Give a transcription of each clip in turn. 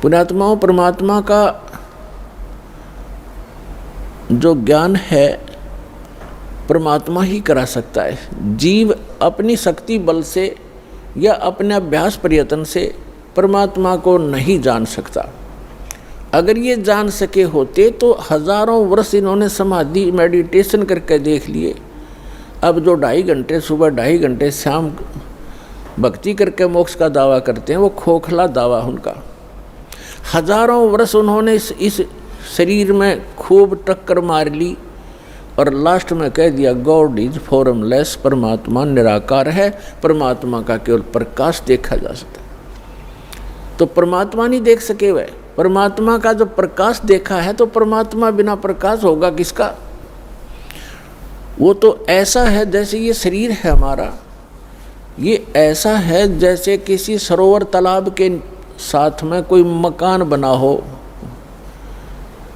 पुण्यात्माओं, परमात्मा का जो ज्ञान है परमात्मा ही करा सकता है। जीव अपनी शक्ति बल से या अपने अभ्यास प्रयत्न से परमात्मा को नहीं जान सकता। अगर ये जान सके होते तो हजारों वर्ष इन्होंने समाधि मेडिटेशन करके देख लिए। अब जो 2.5 घंटे सुबह 2.5 घंटे शाम भक्ति करके मोक्ष का दावा करते हैं, वो खोखला दावा उनका। हजारों वर्ष उन्होंने इस शरीर में खूब टक्कर मार ली और लास्ट में कह दिया गॉड इज फॉर्मलेस, परमात्मा निराकार है, परमात्मा का केवल प्रकाश देखा जा सकता है। तो परमात्मा नहीं देख सके वह, परमात्मा का जो प्रकाश देखा है तो परमात्मा बिना प्रकाश होगा किसका। वो तो ऐसा है जैसे ये शरीर है हमारा, ये ऐसा है जैसे किसी सरोवर तालाब के साथ में कोई मकान बना हो,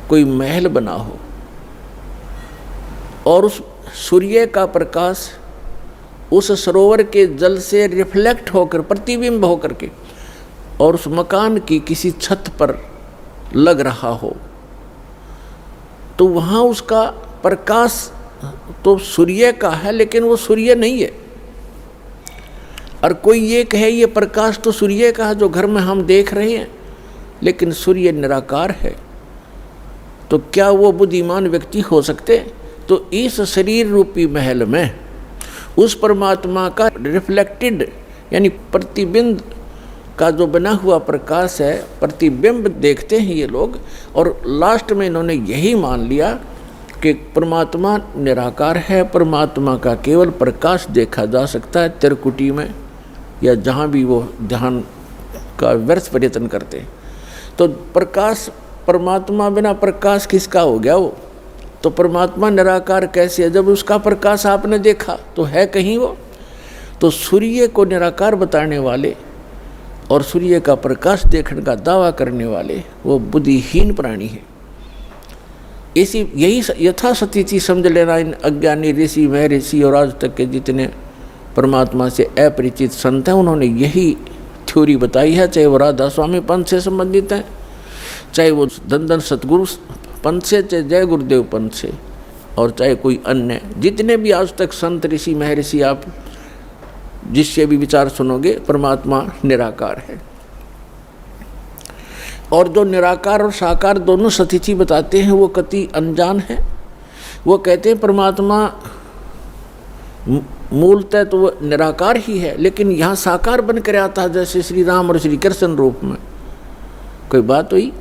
कोई महल बना हो और उस सूर्य का प्रकाश उस सरोवर के जल से रिफ्लेक्ट होकर, प्रतिबिंब होकर के और उस मकान की किसी छत पर लग रहा हो, तो वहाँ उसका प्रकाश तो सूर्य का है लेकिन वो सूर्य नहीं है। और कोई ये कहे ये प्रकाश तो सूर्य का है जो घर में हम देख रहे हैं, लेकिन सूर्य निराकार है, तो क्या वो बुद्धिमान व्यक्ति हो सकते? तो इस शरीर रूपी महल में उस परमात्मा का रिफ्लेक्टेड यानी प्रतिबिंब का जो बना हुआ प्रकाश है, प्रतिबिंब देखते हैं ये लोग। और लास्ट में इन्होंने यही मान लिया कि परमात्मा निराकार है, परमात्मा का केवल प्रकाश देखा जा सकता है त्रिकुटी में या जहाँ भी वो ध्यान का व्यर्थ प्रयत्न करते हैं। तो प्रकाश, परमात्मा बिना प्रकाश किसका हो गया वो? तो परमात्मा निराकार कैसे है जब उसका प्रकाश आपने देखा तो है कहीं वो? तो सूर्य को निराकार बताने वाले और सूर्य का प्रकाश देखने का दावा करने वाले वो बुद्धिहीन प्राणी है। यही यथास्थिति समझ लेना इन अज्ञानी ऋषि, महर्षि और आज तक के जितने परमात्मा से अपरिचित संत हैं, उन्होंने यही थ्योरी बताई है। चाहे वो राधा स्वामी पंथ से संबंधित हैं, चाहे वो धन सतगुरु पंथ से, चाहे जय गुरुदेव पंथ से, और चाहे कोई अन्य जितने भी आज तक संत ऋषि महर्षि आप जिससे भी विचार सुनोगे, परमात्मा निराकार है। और जो निराकार और साकार दोनों स्थिति बताते हैं वो कति अनजान है। वो कहते हैं परमात्मा मूलतः तो वो निराकार ही है, लेकिन यहाँ साकार बन कर आता है जैसे श्री राम और श्री कृष्ण रूप में। कोई बात हुई?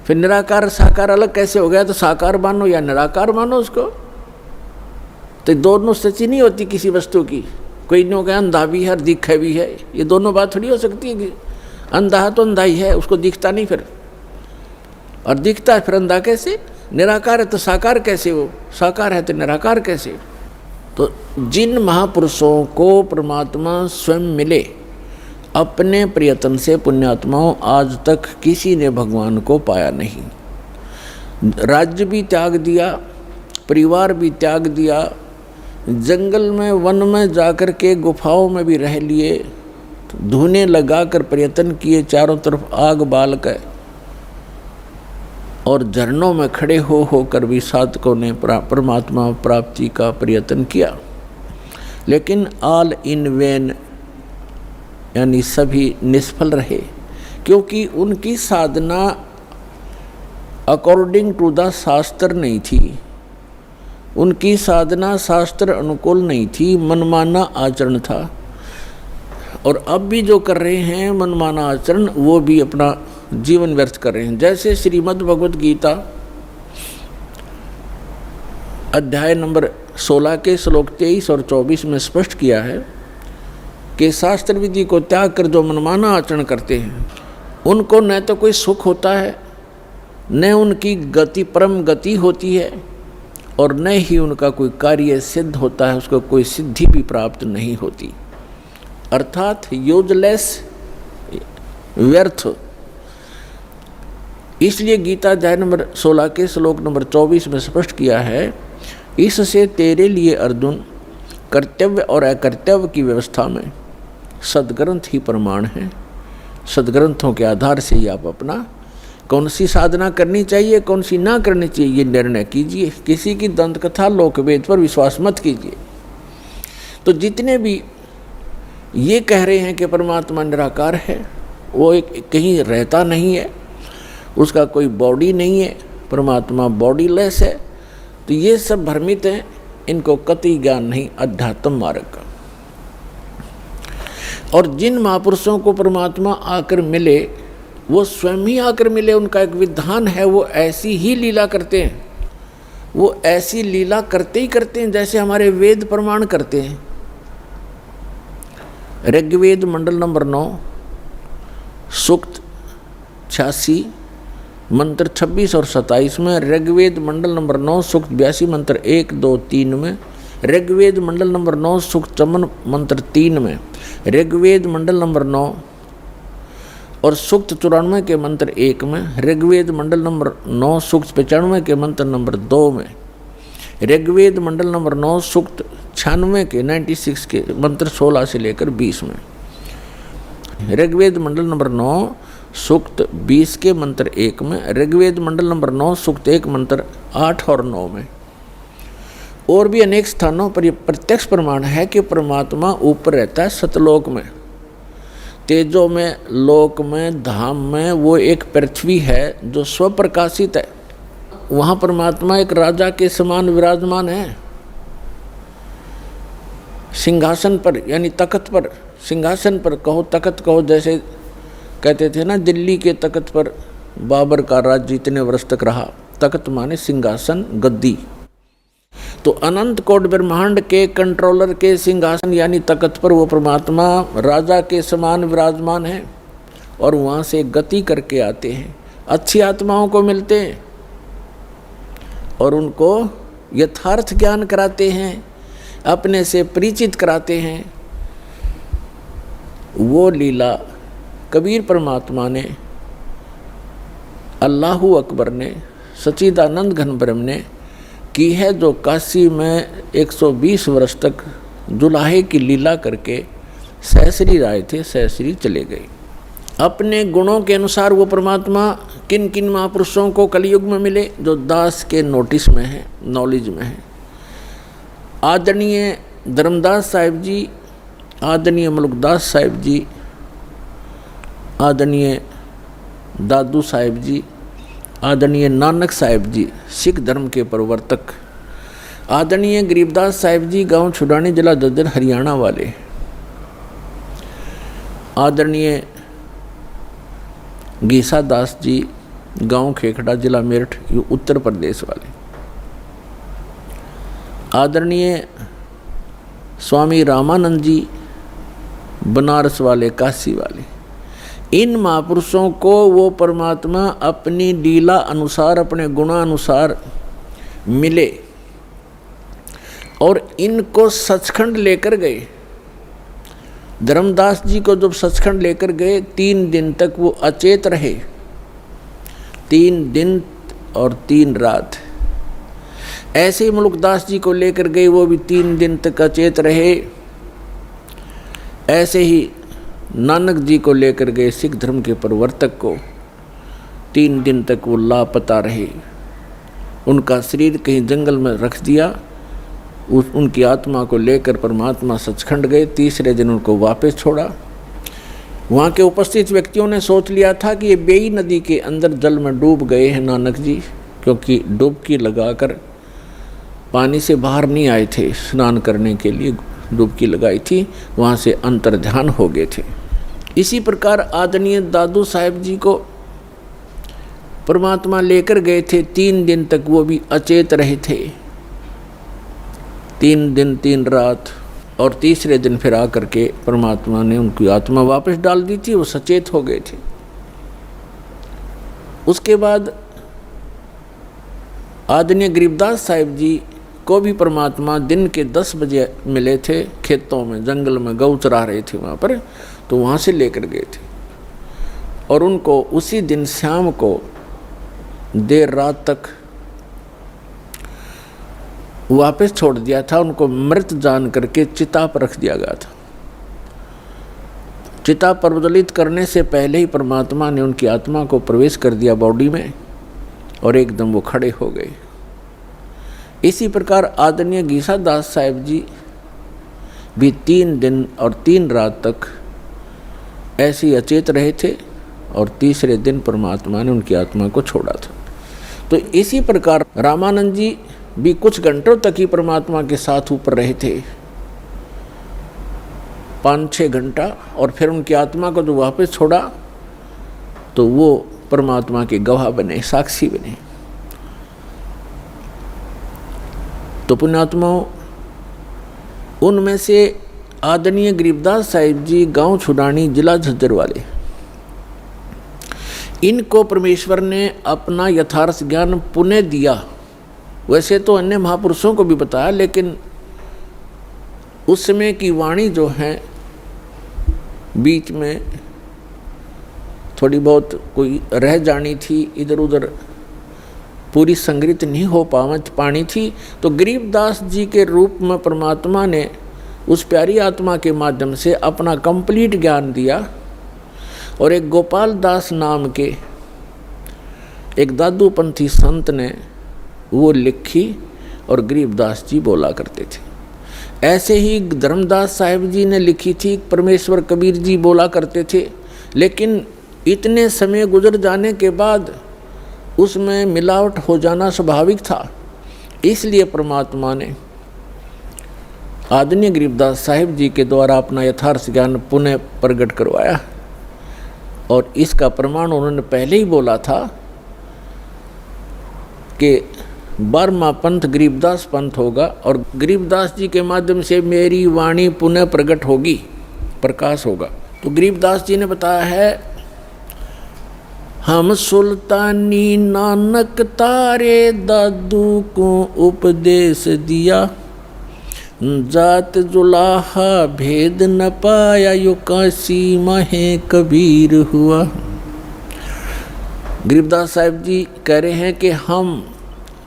फिर निराकार साकार अलग कैसे हो गया? तो साकार मानो या निराकार मानो उसको, तो दोनों स्थिति नहीं होती किसी वस्तु की। कोई नहीं कहे अंधा भी है और दिखा भी है, ये दोनों बात थोड़ी हो सकती है कि अंधा है तो अंधा ही है, उसको दिखता नहीं फिर, और दिखता है फिर अंधा कैसे? निराकार है तो साकार कैसे? वो साकार है तो निराकार कैसे? तो जिन महापुरुषों को परमात्मा स्वयं मिले अपने प्रयत्न से, पुण्यात्माओं, आज तक किसी ने भगवान को पाया नहीं। राज्य भी त्याग दिया, परिवार भी त्याग दिया, जंगल में वन में जाकर के गुफाओं में भी रह लिए, धूने लगाकर प्रयत्न किए, चारों तरफ आग बाल कर, और झरनों में खड़े हो कर भी साधकों ने परमात्मा प्राप्ति का प्रयत्न किया, लेकिन ऑल इन वेन यानी सभी निष्फल रहे, क्योंकि उनकी साधना अकॉर्डिंग टू द शास्त्र नहीं थी। उनकी साधना शास्त्र अनुकूल नहीं थी, मनमाना आचरण था। और अब भी जो कर रहे हैं मनमाना आचरण, वो भी अपना जीवन व्यर्थ कर रहे हैं। जैसे श्रीमद् भगवद गीता अध्याय नंबर 16 के श्लोक 23 और 24 में स्पष्ट किया है कि शास्त्र विधि को त्याग कर जो मनमाना आचरण करते हैं उनको न तो कोई सुख होता है, न उनकी गति परम गति होती है, और न ही उनका कोई कार्य सिद्ध होता है, उसको कोई सिद्धि भी प्राप्त नहीं होती, अर्थात यूजलेस, व्यर्थ। इसलिए गीता अध्याय नंबर 16 के श्लोक नंबर 24 में स्पष्ट किया है इससे तेरे लिए अर्जुन कर्तव्य और अकर्तव्य की व्यवस्था में सदग्रंथ ही प्रमाण है। सदग्रंथों के आधार से ही आप अपना कौन सी साधना करनी चाहिए, कौन सी ना करनी चाहिए, ये निर्णय कीजिए। किसी की दंत कथा लोकवेद पर विश्वास मत कीजिए। तो जितने भी ये कह रहे हैं कि परमात्मा निराकार है, वो एक कहीं रहता नहीं है, उसका कोई बॉडी नहीं है, परमात्मा बॉडीलेस है, तो ये सब भ्रमित हैं, इनको कतई ज्ञान नहीं अध्यात्म मार्ग का। और जिन महापुरुषों को परमात्मा आकर मिले वो स्वयं ही आकर मिले, उनका एक विधान है, वो ऐसी ही लीला करते हैं। वो ऐसी लीला करते ही करते हैं जैसे हमारे वेद प्रमाण करते हैं। ऋग्वेद मंडल नंबर 9 सूक्त 86 मंत्र 26 और 27 में, ऋग्वेद मंडल नंबर 9 सूक्त 82 मंत्र 1, 2, 3 में, ऋग्वेद मंडल नंबर 9 सूक्त 54 मंत्र 3 में, ऋग्वेद मंडल नंबर 9 और सूक्त 94 के मंत्र 1 में, ऋग्वेद मंडल नंबर 9 सूक्त 95 के मंत्र नंबर 2 में, ऋग्वेद मंडल नंबर 9 सूक्त 96 के 96 के मंत्र 16 से लेकर 20 में, ऋग्वेद मंडल नंबर 9 सूक्त 20 के मंत्र 1 में, ऋग्वेद मंडल नंबर 9 सूक्त 1 मंत्र 8 और 9 में। और भी अनेक स्थानों पर यह प्रत्यक्ष प्रमाण है कि परमात्मा ऊपर रहता है सतलोक में, तेजो में, लोक में, धाम में। वो एक पृथ्वी है जो स्वप्रकाशित है, वहाँ परमात्मा एक राजा के समान विराजमान है, सिंहासन पर, यानी तख्त पर, सिंहासन पर कहो, तख्त कहो, जैसे कहते थे ना दिल्ली के तख्त पर बाबर का राज्य इतने वर्ष तक रहा। तख्त माने सिंहासन, गद्दी। तो अनंत कोट ब्रह्मांड के कंट्रोलर के सिंहासन यानी तख्त पर वो परमात्मा राजा के समान विराजमान है, और वहाँ से गति करके आते हैं, अच्छी आत्माओं को मिलते हैं और उनको यथार्थ ज्ञान कराते हैं, अपने से परिचित कराते हैं। वो लीला कबीर परमात्मा ने, अल्लाहु अकबर ने, सच्चिदानंद घन ब्रह्म ने की है, जो काशी में 120 वर्ष तक जुलाहे की लीला करके सहस्री राय थे, सहस्री चले गए। अपने गुणों के अनुसार वो परमात्मा किन किन महापुरुषों को कलयुग में मिले, जो दास के नोटिस में है, नॉलेज में है। आदरणीय धर्मदास साहिब जी, आदरणीय मुल्कदास साहिब जी, आदरणीय दादू साहिब जी, आदरणीय नानक साहिब जी सिख धर्म के प्रवर्तक, आदरणीय गरीबदास साहिब जी गांव छुड़ानी जिला ददर हरियाणा वाले, आदरणीय गीसा दास जी गांव खेखड़ा जिला मेरठ उत्तर प्रदेश वाले, आदरणीय स्वामी रामानंद जी बनारस वाले, काशी वाले। इन महापुरुषों को वो परमात्मा अपनी लीला अनुसार, अपने गुणानुसार मिले और इनको सचखंड लेकर गए। धर्मदास जी को जब सचखंड लेकर गए, 3 दिन तक वो अचेत रहे, 3 दिन और 3 रात। ऐसे ही मुल्कदास जी को लेकर गए, वो भी 3 दिन तक अचेत रहे। ऐसे ही नानक जी को लेकर गए, सिख धर्म के प्रवर्तक को, 3 दिन तक वो लापता रहे। उनका शरीर कहीं जंगल में रख दिया, उनकी आत्मा को लेकर परमात्मा सचखंड गए। तीसरे दिन उनको वापस छोड़ा। वहाँ के उपस्थित व्यक्तियों ने सोच लिया था कि ये बेई नदी के अंदर जल में डूब गए हैं नानक जी, क्योंकि डुबकी लगाकर पानी से बाहर नहीं आए थे, स्नान करने के लिए डुबकी लगाई थी, वहाँ से अंतर्ध्यान हो गए थे। इसी प्रकार आदरणीय दादू साहिब जी को परमात्मा लेकर गए थे, 3 दिन तक वो भी अचेत रहे थे, 3 दिन 3 रात। और तीसरे दिन फिर आकर के परमात्मा ने उनकी आत्मा वापस डाल दी थी, वो सचेत हो गए थे। उसके बाद आदरणीय गरीबदास साहिब जी को भी परमात्मा दिन के 10 बजे मिले थे, खेतों में, जंगल में गौ चरा रहे थे वहाँ पर, तो वहाँ से लेकर गए थे। और उनको उसी दिन शाम को देर रात तक वापस छोड़ दिया था, उनको मृत जान करके चिता पर रख दिया गया था। चिता प्रज्वलित करने से पहले ही परमात्मा ने उनकी आत्मा को प्रवेश कर दिया बॉडी में और एकदम वो खड़े हो गए। इसी प्रकार आदरणीय गीसा दास साहिब जी भी 3 दिन और 3 रात तक ऐसे ही अचेत रहे थे और तीसरे दिन परमात्मा ने उनकी आत्मा को छोड़ा था। तो इसी प्रकार रामानंद जी भी कुछ घंटों तक ही परमात्मा के साथ ऊपर रहे थे, 5-6 घंटा, और फिर उनकी आत्मा को जो वापस छोड़ा तो वो परमात्मा के गवाह बने, साक्षी बने। तो पुण्यात्माओं, उनमें से आदरणीय गरीबदास साहिब जी गांव छुडानी, जिला झज्जर वाले, इनको परमेश्वर ने अपना यथार्थ ज्ञान पुनः दिया। वैसे तो अन्य महापुरुषों को भी बताया, लेकिन उस समय की वाणी जो है बीच में थोड़ी बहुत कोई रह जानी थी, इधर उधर पूरी संग्रहित नहीं हो पानी थी। तो गरीबदास जी के रूप में परमात्मा ने उस प्यारी आत्मा के माध्यम से अपना कंप्लीट ज्ञान दिया। और एक गोपाल दास नाम के एक दादूपंथी संत ने वो लिखी और गरीबदास जी बोला करते थे। ऐसे ही धर्मदास साहिब जी ने लिखी थी, परमेश्वर कबीर जी बोला करते थे। लेकिन इतने समय गुजर जाने के बाद उसमें मिलावट हो जाना स्वाभाविक था, इसलिए परमात्मा ने आदरणीय गरीबदास साहिब जी के द्वारा अपना यथार्थ ज्ञान पुनः प्रकट करवाया। और इसका प्रमाण उन्होंने पहले ही बोला था कि 12वां पंथ गरीबदास पंथ होगा और गरीबदास जी के माध्यम से मेरी वाणी पुनः प्रकट होगी, प्रकाश होगा। तो गरीबदास जी ने बताया है, हम सुल्तानी नानक तारे दादू को उपदेश दिया, जात जुलाहा भेद न पाया, यो काशी महे कबीर हुआ। गरीबदास साहिब जी कह रहे हैं कि हम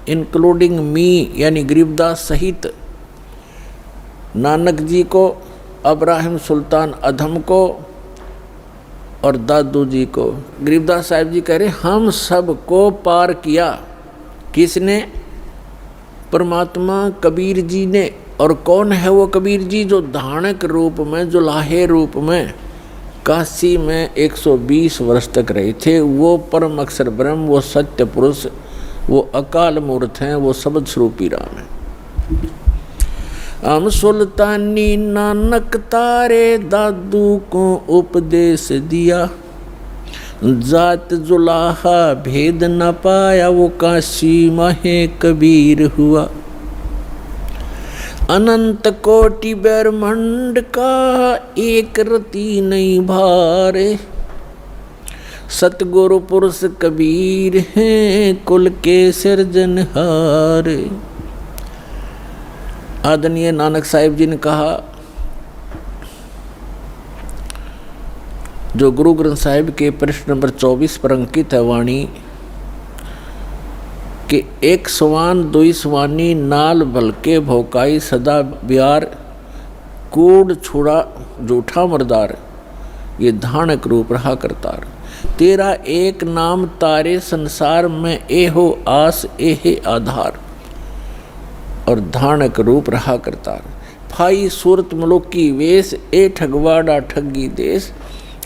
इंक्लूडिंग मी यानी गरीबदास सहित नानक जी को, अब्राहिम सुल्तान अधम को और दादू जी को, गरीबदास साहिब जी कह रहे हम सब को पार किया। किसने? परमात्मा कबीर जी ने। और कौन है वो कबीर जी? जो धानक रूप में, जुलाहे रूप में काशी में 120 वर्ष तक रहे थे। वो परम अक्षर ब्रह्म, वो सत्य पुरुष, वो अकाल मूर्त हैं, वो शब्द स्वरूपी राम है। हम सुल्तानी नानक तारे दादू को उपदेश दिया, जात जुलाहा भेद न पाया, वो काशी महे कबीर हुआ। अनंत कोटि ब्रह्मांड का एक रति नहीं भारे, सतगुरु पुरुष कबीर हैं कुल के सिरजनहार। आदरणीय नानक साहिब जी ने कहा, जो गुरु ग्रंथ साहिब के पृष्ठ नंबर 24 पर अंकित है वाणी कि एक सवान दुई सवानी नाल भलके भोकाई सदा ब्यार, कूड़ छुड़ा जूठा मरदार, ये धानक रूप रहा करतार। तेरा एक नाम तारे संसार में, ए हो आस ए है आधार। और धानक रूप रहा करतार। फाई सूरत मलुकी वेश, ए ठगवाड़ा ठगी देश,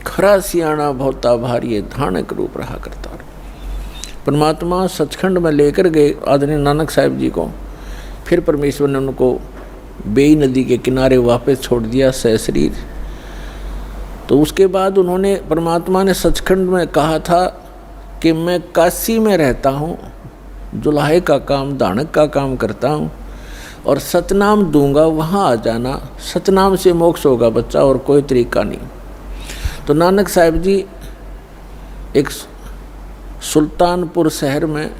खरा सियाणा भोता भारी, धानक रूप रहा करतार। परमात्मा सचखंड में लेकर गए आदरणीय नानक साहिब जी को। फिर परमेश्वर ने उनको बेई नदी के किनारे वापस छोड़ दिया सशरीर। तो उसके बाद उन्होंने, परमात्मा ने सचखंड में कहा था कि मैं काशी में रहता हूँ, जुलाहे का काम, दानक का काम करता हूँ और सतनाम दूंगा, वहाँ आ जाना, सतनाम से मोक्ष होगा बच्चा, और कोई तरीका नहीं। तो नानक साहिब जी एक सुल्तानपुर शहर में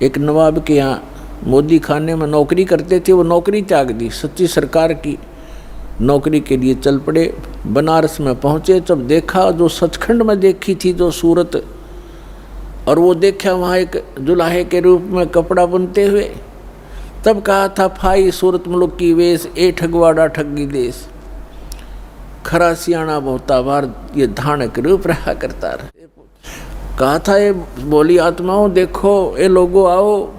एक नवाब के यहाँ मोदी खाने में नौकरी करते थे। वो नौकरी त्याग दी, सच्ची सरकार की नौकरी के लिए चल पड़े। बनारस में पहुँचे, जब देखा जो सचखंड में देखी थी जो सूरत, और वो देखा वहाँ एक जुलाहे के रूप में कपड़ा बुनते हुए, तब कहा था फाई सूरत मुल्क की वेश, ए ठगवाड़ा ठगी देश, खरा सियाणा बहुता बार ये धानक रूप रहा करता रहे। कहा था ये बोली आत्माओं, देखो ये लोगों आओ,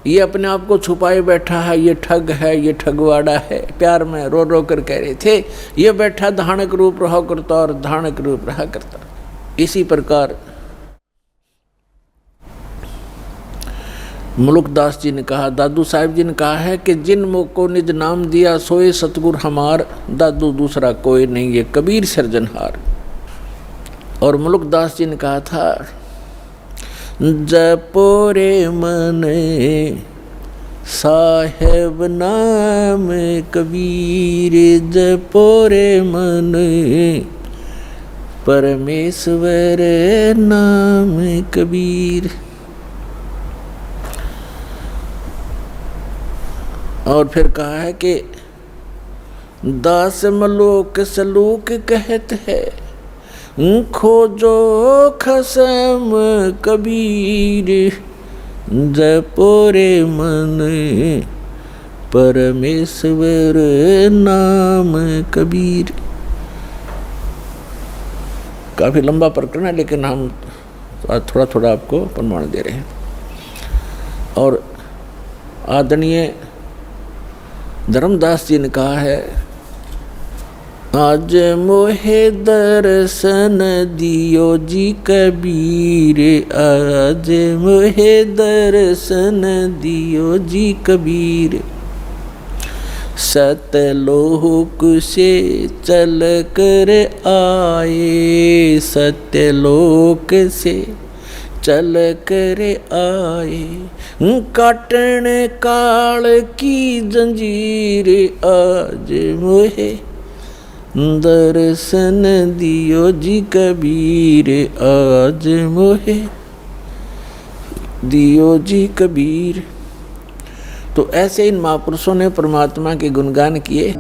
ये अपने आप को छुपाए बैठा है, ये ठग है, ये ठगवाड़ा है। प्यार में रो रो कर कह रहे थे, ये बैठा धानक रूप रहा करता और धानक रूप रहा करता। इसी प्रकार मुल्कदास जी ने कहा, दादू साहिब जी ने कहा है कि जिन मुख को निज नाम दिया सोए सतगुर हमार, दादू दूसरा कोई नहीं ये कबीर सिरजनहार। और मुल्कदास जी ने कहा था, जपो रे मन साहेब नाम कबीर, जपो रे मन परमेश्वर नाम कबीर। और फिर कहा है कि दास मलोक सलूक कहत है, खोजो खसम कबीर, जपो रे मन परमेश्वर नाम कबीर। काफ़ी लंबा प्रकरण है, लेकिन हम थोड़ा थोड़ा आपको प्रमाण दे रहे हैं। और आदरणीय धर्मदास जी ने कहा है, आज मोहे दर्शन दियो जी कबीर, आज मोहे दर्शन दियो जी कबीर, सतलोक से चल कर आए, सतलोक से चल कर आए, काटन काल की जंजीर, आज मोहे दर्शन दियो जी कबीर, आज मोहे दियो जी कबीर। तो ऐसे इन महापुरुषों ने परमात्मा के गुणगान किए।